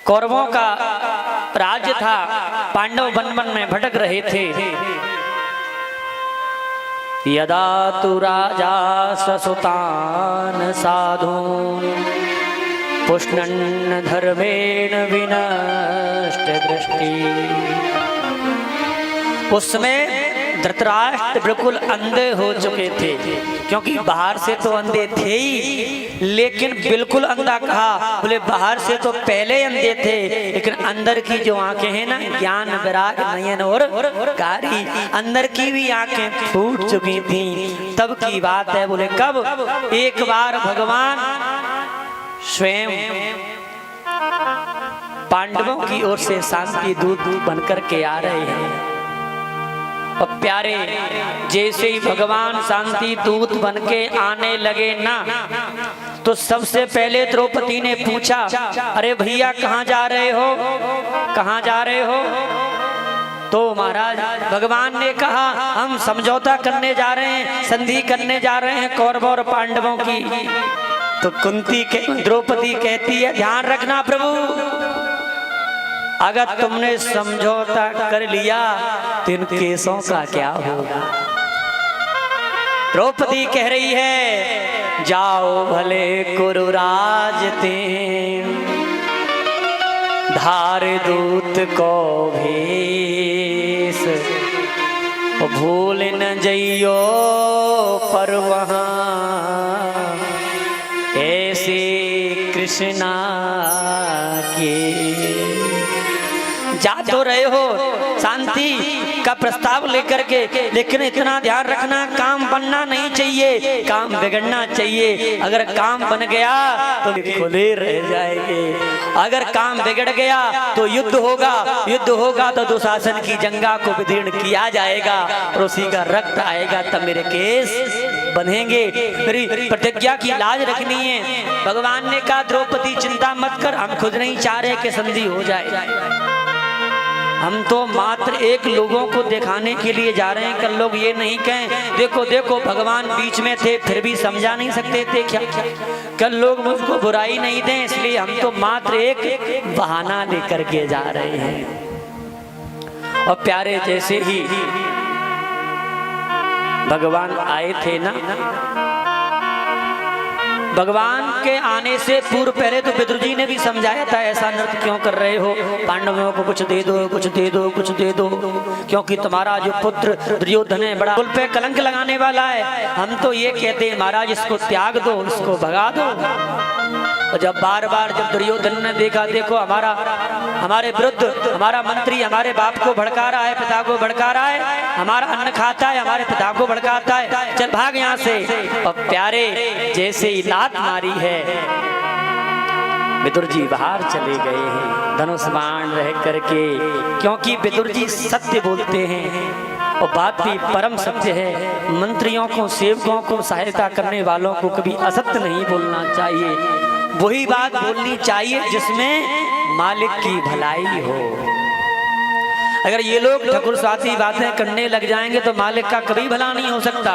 कौरवों का राज्य था, पांडव वन में भटक रहे थे। यदा तु राजा ससुतान साधून पुष्णन् धर्मेण विनष्ट दृष्टि। उसमें धृतराष्ट्र बिल्कुल अंधे हो चुके थे, क्योंकि बाहर से तो अंधे थे ही, लेकिन बिल्कुल अंधा कहा, बोले बाहर से तो पहले अंधे थे, लेकिन अंदर की जो आंखें हैं ना, ज्ञान विराग नयन और कारी, अंदर की भी आंखें फूट चुकी थी। तब की बात है, बोले कब? एक बार भगवान स्वयं पांडवों की ओर से शांति दूत बनकर के आ रहे हैं। और प्यारे, जैसे ही भगवान शांति दूत बन के आने लगे ना, तो सबसे पहले द्रौपदी ने पूछा, अरे भैया कहाँ जा रहे हो, कहाँ जा रहे हो? तो महाराज भगवान ने कहा, हम समझौता करने जा रहे हैं, संधि करने जा रहे हैं कौरवों और पांडवों की। तो द्रौपदी कहती है, ध्यान रखना प्रभु, अगर तुमने समझौता कर लिया तो इन केसों का क्या होगा? द्रौपदी कह रही है, जाओ भले कुरुराज ते धार दूत को भेष, भूल न जइयो पर वहां ऐसे कृष्णा के। जा तो रहे हो शांति का प्रस्ताव लेकर के, लेकिन इतना ध्यान रखना, काम बनना नहीं चाहिए, काम बिगड़ना चाहिए। अगर काम बन गया तो खुले रह जाएंगे, अगर काम बिगड़ गया तो युद्ध होगा, युद्ध होगा तो दुशासन की जंगा को विदीर्ण किया जाएगा और उसी का रक्त आएगा, तब मेरे केस बनेंगे। मेरी प्रतिज्ञा की लाज रखनी है। भगवान ने कहा, द्रौपदी चिंता मत कर, हम खुद नहीं चाह रहे कि संधि हो जाए, हम तो मात्र एक लोगों को दिखाने के लिए जा रहे हैं। कल लोग ये नहीं कहें, देखो देखो भगवान बीच में थे फिर भी समझा नहीं सकते थे क्या? कल लोग मुझको बुराई नहीं दें, इसलिए हम तो मात्र एक बहाना लेकर के जा रहे हैं। और प्यारे, जैसे ही भगवान आए थे ना, भगवान के आने से पूर्व पहले तो विदुर जी ने भी समझाया था, ऐसा नृत्य क्यों कर रहे हो, पांडवों को कुछ दे दो, कुछ दे दो, कुछ दे दो, क्योंकि तुम्हारा जो पुत्र दुर्योधन है बड़ा कुल पे कलंक लगाने वाला है। हम तो ये कहते हैं, महाराज इसको त्याग दो, इसको भगा दो। और जब बार बार जब दुर्योधन ने देखा, देखो हमारे विरुद्ध हमारा मंत्री हमारे बाप को भड़का रहा है, पिता को भड़का रहा है, हमारा अन्न खाता है, हमारे पिता को भड़काता है, चल भाग यहाँ से। और प्यारे, जैसे ही लात मारी है, विदुर जी बाहर चले गए हैं धनुष बाण रह करके, क्योंकि विदुर जी सत्य बोलते हैं और बात भी परम सत्य है। मंत्रियों को, सेवकों को, सहायता करने वालों को कभी असत्य नहीं बोलना चाहिए, वही बात बोलनी चाहिए जिसमें मालिक की भलाई हो। अगर ये लोग ठकुरसाती बातें करने लग जाएंगे तो मालिक का कभी भला नहीं हो सकता।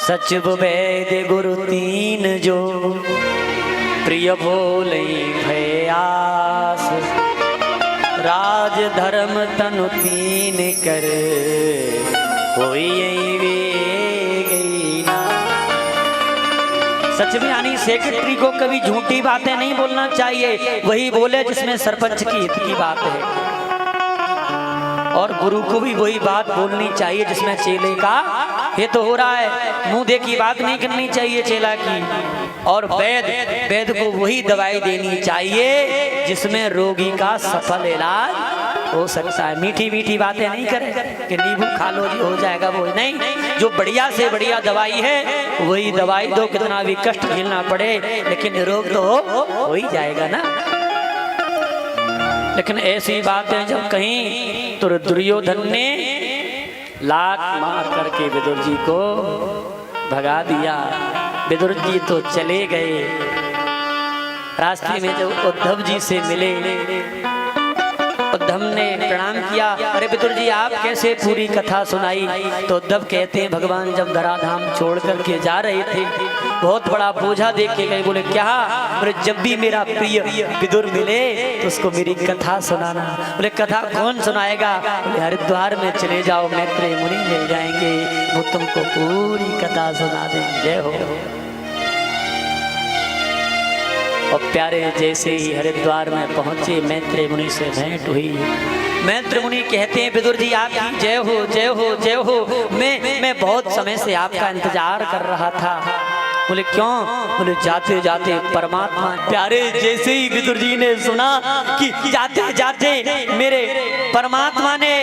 सचिव वैद्य गुरु तीन जो प्रिय बोले भयास, राज धर्म तनु तीन कर कोई सच में, यानी सेक्रेटरी को कभी झूठी बातें नहीं बोलना चाहिए, वही बोले जिसमें सरपंच की हित की बात है। और गुरु को भी वही बात बोलनी चाहिए जिसमें चेले का हित हो रहा है, मुंह देखी बात नहीं करनी चाहिए चेला की। और वैद्य को वही दवाई देनी चाहिए जिसमें रोगी का सफल इलाज हो सकता है। मीठी मीठी बातें नहीं करें कि नींबू खा लो जी हो जाएगा, वो नहीं, जो बढ़िया से बढ़िया दवाई है वही दवाई दो, कितना भी कष्ट झेलना पड़े, लेकिन निरोग तो हो ही जाएगा ना। लेकिन ऐसी बातें जब कहीं, तो दुर्योधन ने लात मार करके विदुर जी को भगा दिया। विदुर जी तो चले गए। रास्ते में जब उद्धव जी से मिले उद्धव ने प्रणाम किया, अरे विदुर जी आप कैसे पूरी कथा सुनाई? तो उद्धव कहते हैं भगवान जब धराधाम छोड़ करके जा रहे थे, बहुत बड़ा बोझा देख के गए। बोले क्या? बोले जब भी मेरा प्रिय विदुर मिले तो उसको मेरी कथा सुनाना। बोले कथा कौन सुनाएगा? बोले हरिद्वार में चले जाओ, मैत्रेय मुनि मिल जाएंगे, वो तुमको पूरी कथा सुना देंगे। जय हो। और प्यारे जैसे ही हरिद्वार में पहुंचे, मैत्रेय मुनि से भेंट हुई। मैत्रेय मुनि कहते हैं विदुर जी आपकी जय हो, जय हो, जय हो। मैं बहुत समय से आपका इंतजार कर रहा था। बोले क्यों? बोले जाते जाते परमात्मा। प्यारे जैसे ही विदुर जी ने सुना कि जाते जाते मेरे परमात्मा ने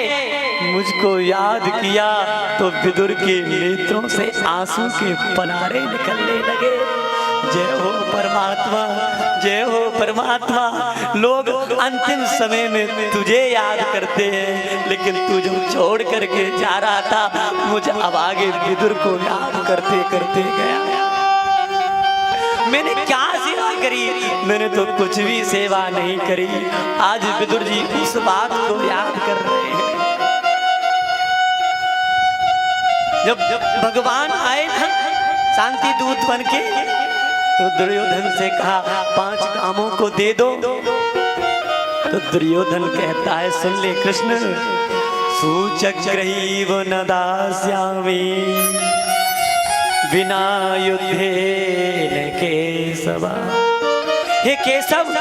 मुझको याद किया, तो विदुर के नेत्रों से आंसू के पनारे निकलने लगे। जय हो परमात्मा, जय हो परमात्मा। लोग अंतिम समय में तुझे याद करते हैं, लेकिन तू जो छोड़ करके जा रहा था, मुझे अब आगे विदुर को याद करते करते गया। मैंने क्या सेवा करी? मैंने तो कुछ भी सेवा नहीं करी। आज विदुर जी उस बात को याद कर रहे हैं। जब भगवान आए ना शांति दूत बन के, तो दुर्योधन से कहा 5 कामों को दे दो। तो दुर्योधन कहता है सुन ले कृष्ण, सूचक्रैव न दास्यामि बिना युद्धेन केशव। हे केशव,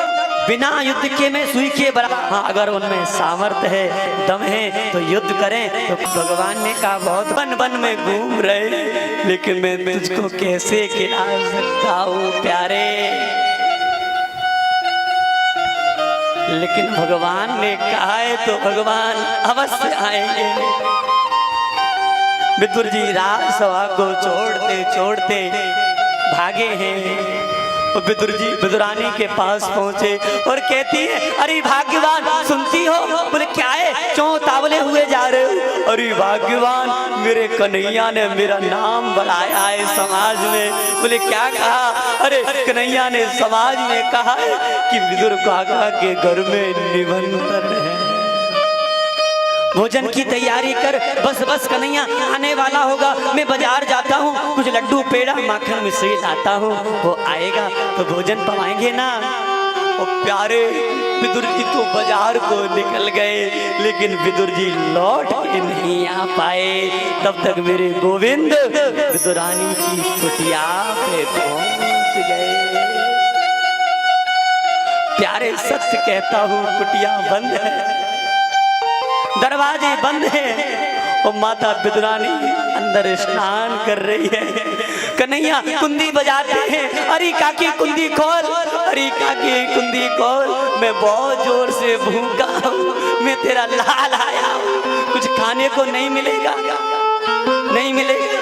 बिना युद्ध के मैं सुई के बराबर। हाँ, अगर उनमें सामर्थ्य है, दम है तो युद्ध करें। तो भगवान ने कहा बहुत वन वन में घूम रहे, लेकिन मैं तुझको कैसे खिला सकता हूँ प्यारे। लेकिन भगवान ने कहा है तो भगवान अवश्य आएंगे। विदुर जी राजसभा को छोड़ते छोड़ते भागे हैं। विदुर जी विदुरानी के पास पहुंचे और कहती है अरे भाग्यवान सुनती हो? बोले क्या है? क्यों तावले हुए जा रहे हो? अरे भाग्यवान, मेरे कन्हैया ने मेरा नाम बढ़ाया है समाज में। बोले क्या कहा? अरे कन्हैया ने समाज में कहा है कि विदुर काका के घर में निमंत्रण है, भोजन की तैयारी कर। बस बस कन्हैया आने वाला होगा, मैं बाजार जाता हूँ, कुछ लड्डू पेड़ा माखन मिश्री लाता हूँ, वो आएगा तो भोजन पवाएंगे ना। और प्यारे विदुर जी तो बाजार को निकल गए, लेकिन विदुर जी लौट के नहीं आ पाए। तब तक मेरे गोविंद विदुरानी की कुटिया पे पहुंच गए। प्यारे सत्य कहता हूँ, कुटिया बंद है, दरवाजे बंद हैं, और माता विदुरानी अंदर स्नान कर रही है। कन्हैया कुंदी बजाते हैं, अरे काकी कुंदी खोल, अरे काकी कुंदी खोल, मैं बहुत जोर से भूखा हूँ, मैं तेरा लाल आया हूँ, कुछ खाने को नहीं मिलेगा? नहीं मिलेगा।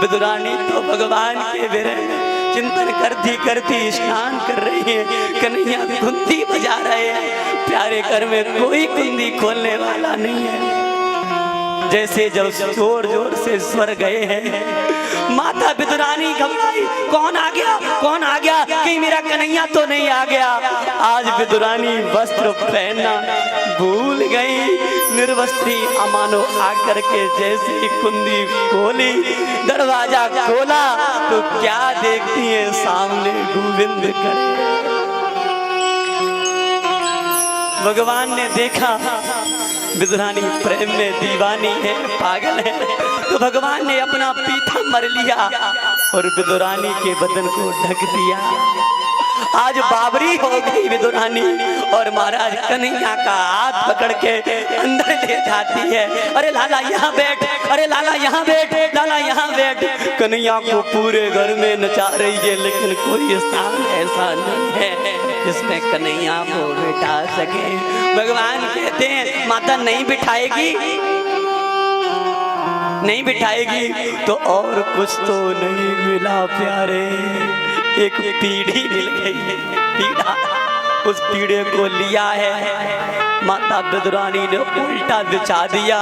विदुरानी तो भगवान के विरह चिंतन करती करती स्नान कर रही है, कन्हैया कुंदी बजा रहे हैं। प्यारे घर में कोई कुंदी खोलने वाला नहीं है। जैसे जब जोर जोर से स्वर गए हैं, माता विदुरानी घबराई, कौन आ गया? कौन आ गया? कहीं मेरा कन्हैया तो नहीं आ गया? आज विदुरानी वस्त्र पहनना भूल गई। निर्वस्त्री अमानो आकर के जैसे ही कुंदी खोली, दरवाजा खोला, तो क्या देखती है सामने गोविंद खड़े। भगवान ने देखा विदुरानी प्रेम में दीवानी है, पागल है, तो भगवान ने अपना पीतांबर लिया और विदुरानी के बदन को ढक दिया। आज बाबरी हो गई विदुरानी, और महाराज कन्हैया का हाथ पकड़ के अंदर ले जाती है। अरे लाला यहाँ बैठ, अरे लाला यहाँ बैठ, लाला यहाँ बैठ। कन्हैया को पूरे घर में नचा रही है, लेकिन कोई स्थान ऐसा नहीं है जिसमें कन्हैया को बिठा सके। भगवान कहते हैं माता नहीं बिठाएगी, नहीं बिठाएगी तो और कुछ तो नहीं मिला प्यारे, एक पीढ़ी मिल गई है। पीढ़ा उस पीड़े को लिया है। माता विदुरानी ने उल्टा बिछा दिया।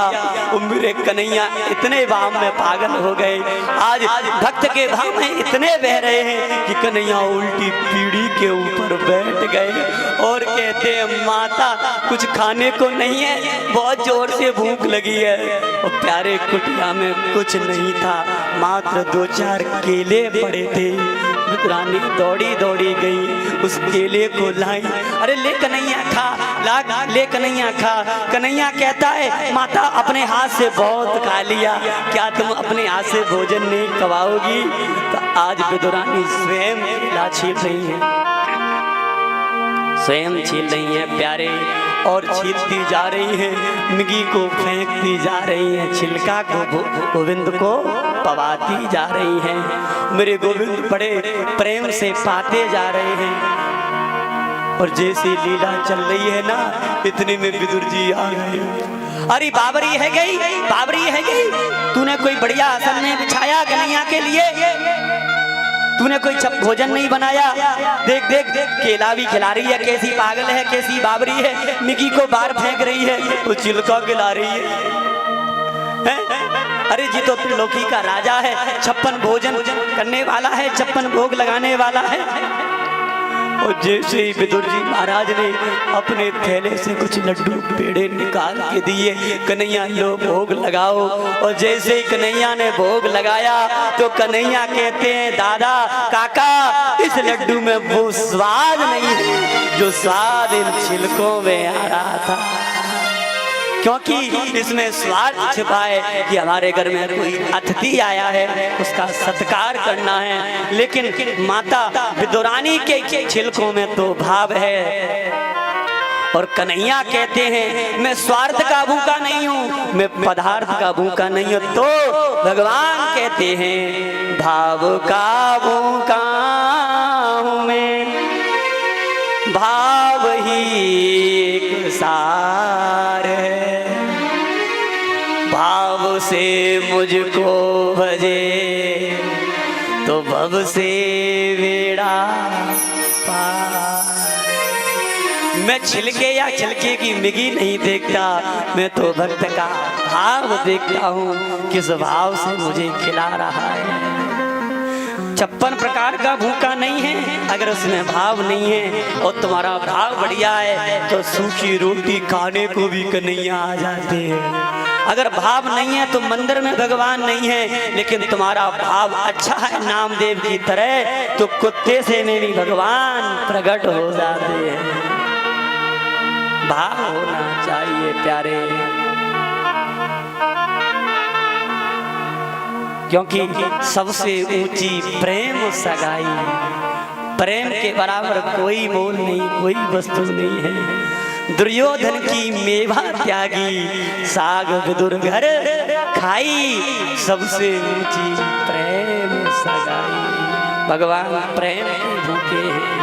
मेरे कन्हैया इतने भाव में पागल हो गए, आज भक्त के भाव में इतने बह रहे हैं कि कन्हैया उल्टी पीढ़ी के ऊपर बैठ गए और कहते हैं माता कुछ खाने को नहीं है, बहुत जोर से भूख लगी है। और प्यारे कुटिया में कुछ नहीं था, मात्र 2-4 केले पड़े थे। विदुरानी दौड़ी दौड़ी गई, उस केले को लाई, अरे ले कन्हैया खा, ला ले कन्हैया खा। कन्हैया कहता है माता अपने हाथ से बहुत खा लिया, क्या तुम अपने हाथ से भोजन नहीं खवाओगी? तो आज विदुरानी स्वयं केला छील रही है, स्वयं छील रही है प्यारे, और छीलती जा रही है, मिगी को फेंकती जा रही है, छिलका को गोविंद को पवाती जा रही है। मेरे गोविंद बड़े प्रेम से पाते जा रहे हैं। और जैसी लीला चल रही है ना, इतने में विदुर जी आ गए। अरे बाबरी है गई, बाबरी है गई, तूने कोई बढ़िया आसन नहीं बिछाया कन्हैया के लिए, तूने कोई भोजन नहीं बनाया, देख देख केला भी खिला रही है, कैसी पागल है, कैसी बाबरी है, मिगी को बाहर फेंक रही है, वो छिलका खिला रही है। अरे जी तो त्रिलोकी का राजा है, 56 भोजन करने वाला है, 56 भोग लगाने वाला है। और जैसे ही विदुर जी महाराज ने अपने थैले से कुछ लड्डू पेड़े निकाल के दिए, कन्हैया लो भोग लगाओ। और जैसे ही कन्हैया ने भोग लगाया तो कन्हैया कहते हैं दादा काका इस लड्डू में वो स्वाद नहीं है जो स्वाद इन छिलकों में आ रहा था, क्योंकि इसमें स्वाद छिपा है कि हमारे घर में कोई अतिथि आया है, उसका सत्कार करना है। लेकिन माता विदुरानी के छिलकों में तो भाव है। और कन्हैया कहते हैं मैं स्वार्थ का भूखा नहीं हूँ, मैं पदार्थ का भूखा नहीं हूँ। तो भगवान कहते हैं भाव का भूखा हूँ मैं, भाव ही एक सार है, भाव से मुझको भजे तो भव से बेड़ा पार। मैं छिलके या छिलके की मिगी नहीं देखता, मैं तो भक्त का भाव देखता हूँ, किस भाव से मुझे खिला रहा है। 56 प्रकार का भूखा नहीं है, अगर उसमें भाव नहीं है और तुम्हारा भाव बढ़िया है तो सूखी रोटी खाने को भी कन्हैया आ जाते हैं। अगर भाव नहीं है तो मंदिर में भगवान नहीं है, लेकिन तुम्हारा भाव अच्छा है नामदेव की तरह तो कुत्ते से में भी भगवान प्रकट हो जाते हैं। भाव होना चाहिए प्यारे, क्योंकि सबसे ऊंची प्रेम सगाई, प्रेम के बराबर कोई मोल नहीं, कोई वस्तु नहीं है। दुर्योधन की मेवा त्यागी, साग विदुर घर खाई, सबसे ऊंची प्रेम सगाई। भगवान प्रेम के भूखे हैं।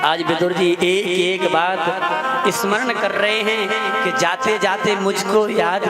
आज विदुर जी एक एक बात स्मरण कर रहे हैं कि जाते जाते मुझको याद